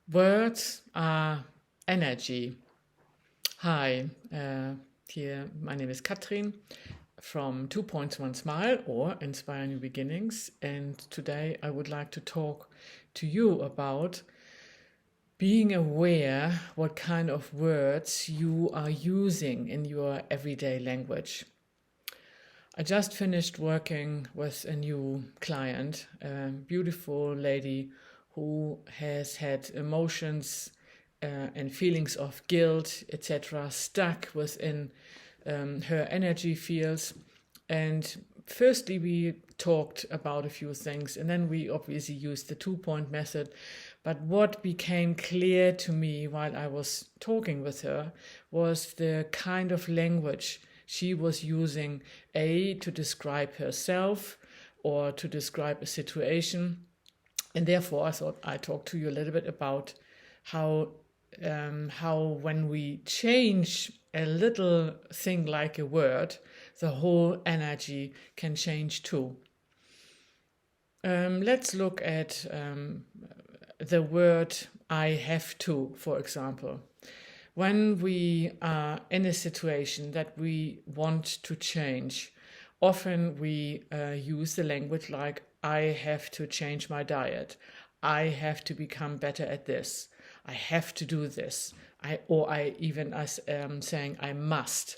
Words are energy. Hi, here my name is Catrin from 2 Points 1 Smile or Inspire New Beginnings, and today I would like to talk to you about being aware what kind of words you are using in your everyday language. I just finished working with a new client, a beautiful lady who has had emotions and feelings of guilt, etc., stuck within her energy fields. And firstly, we talked about a few things, and then we obviously used the 2-point method. But what became clear to me while I was talking with her was the kind of language she was using, to describe herself or to describe a situation. And therefore, I thought I'd talk to you a little bit about how when we change a little thing like a word, the whole energy can change too. Let's look at the word I have to, for example. When we are in a situation that we want to change, often we use the language like, I have to change my diet. I have to become better at this. I have to do this. Saying I must.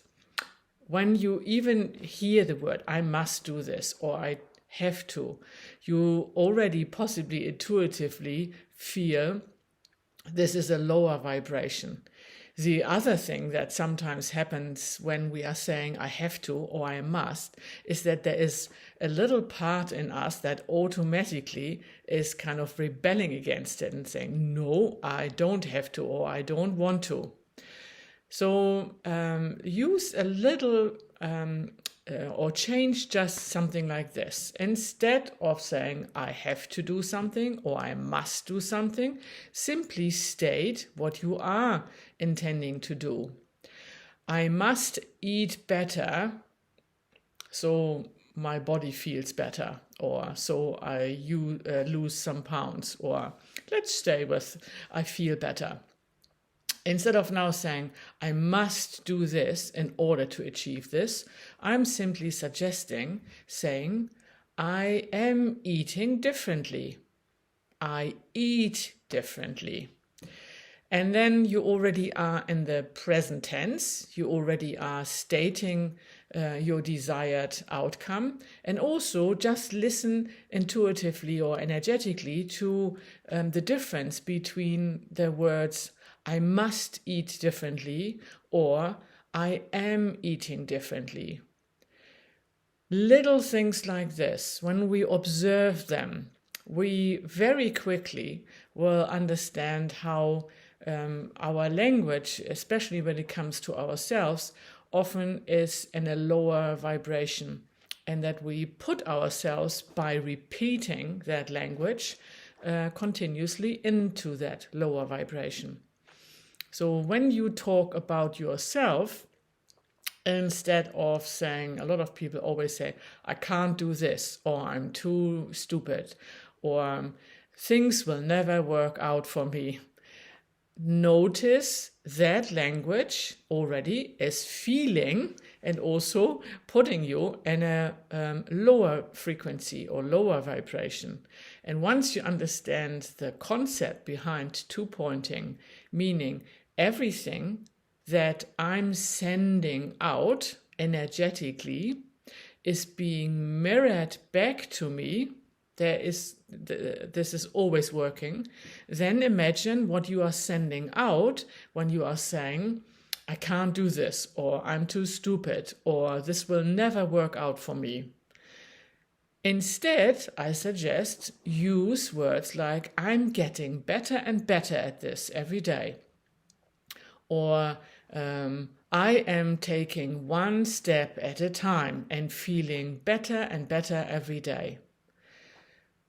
When you even hear the word I must do this or I have to, you already possibly intuitively feel this is a lower vibration. The other thing that sometimes happens when we are saying I have to or I must is that there is a little part in us that automatically is kind of rebelling against it and saying, no, I don't have to or I don't want to. So use a little or change just something like this. Instead of saying I have to do something or I must do something, simply state what you are intending to do. I must eat better so my body feels better, or so I lose some pounds, or let's stay with I feel better. Instead of now saying, I must do this in order to achieve this, I'm simply suggesting saying, I am eating differently. I eat differently. And then you already are in the present tense. You already are stating your desired outcome. And also just listen intuitively or energetically to the difference between the words I must eat differently or I am eating differently. Little things like this, when we observe them, we very quickly will understand how our language, especially when it comes to ourselves, often is in a lower vibration, and that we put ourselves by repeating that language continuously into that lower vibration. So when you talk about yourself, instead of saying, a lot of people always say, I can't do this, or I'm too stupid, or things will never work out for me. Notice that language already is feeling and also putting you in a lower frequency or lower vibration. And once you understand the concept behind 2-pointing, meaning everything that I'm sending out energetically is being mirrored back to me, this is always working, then imagine what you are sending out when you are saying, I can't do this, or I'm too stupid, or this will never work out for me. Instead, I suggest use words like, I'm getting better and better at this every day. Or I am taking one step at a time and feeling better and better every day.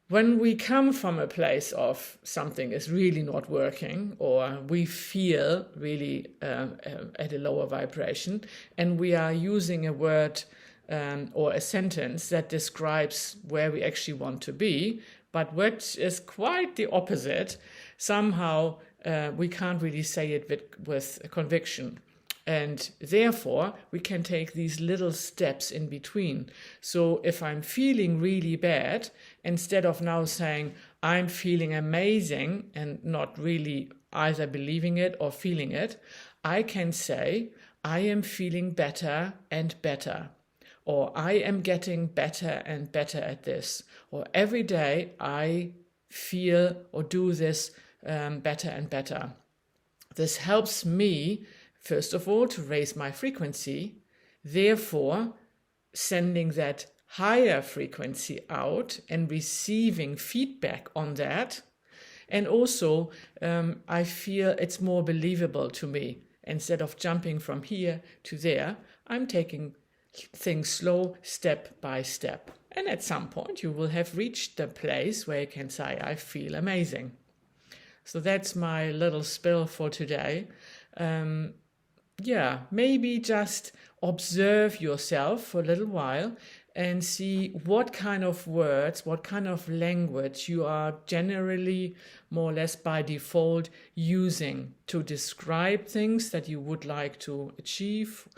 When we come from a place of something is really not working, or we feel really at a lower vibration, and we are using a word or a sentence that describes where we actually want to be, but which is quite the opposite, somehow we can't really say it with conviction. And therefore, we can take these little steps in between. So if I'm feeling really bad, instead of now saying, I'm feeling amazing, and not really either believing it or feeling it, I can say, I am feeling better and better. Or I am getting better and better at this. Or every day I feel or do this better and better. This helps me, first of all, to raise my frequency, therefore sending that higher frequency out and receiving feedback on that. And also, I feel it's more believable to me. Instead of jumping from here to there, I'm taking things slow, step by step. And at some point, you will have reached the place where you can say, I feel amazing. So that's my little spill for today. Maybe just observe yourself for a little while and see what kind of words, what kind of language you are generally, more or less by default, using to describe things that you would like to achieve,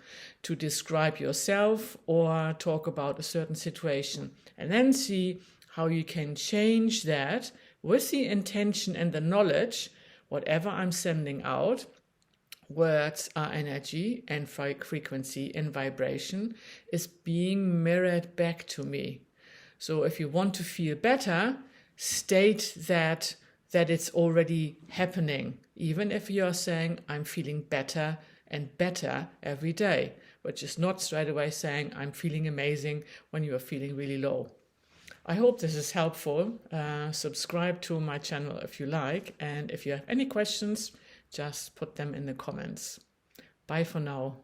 to describe yourself, or talk about a certain situation. And then see how you can change that with the intention and the knowledge, whatever I'm sending out. Words are energy, and frequency and vibration is being mirrored back to me. So if you want to feel better, state that it's already happening, even if you're saying, I'm feeling better and better every day, which is not straight away saying, I'm feeling amazing when you are feeling really low. I hope this is helpful. Subscribe to my channel if you like, and if you have any questions, just put them in the comments. Bye for now.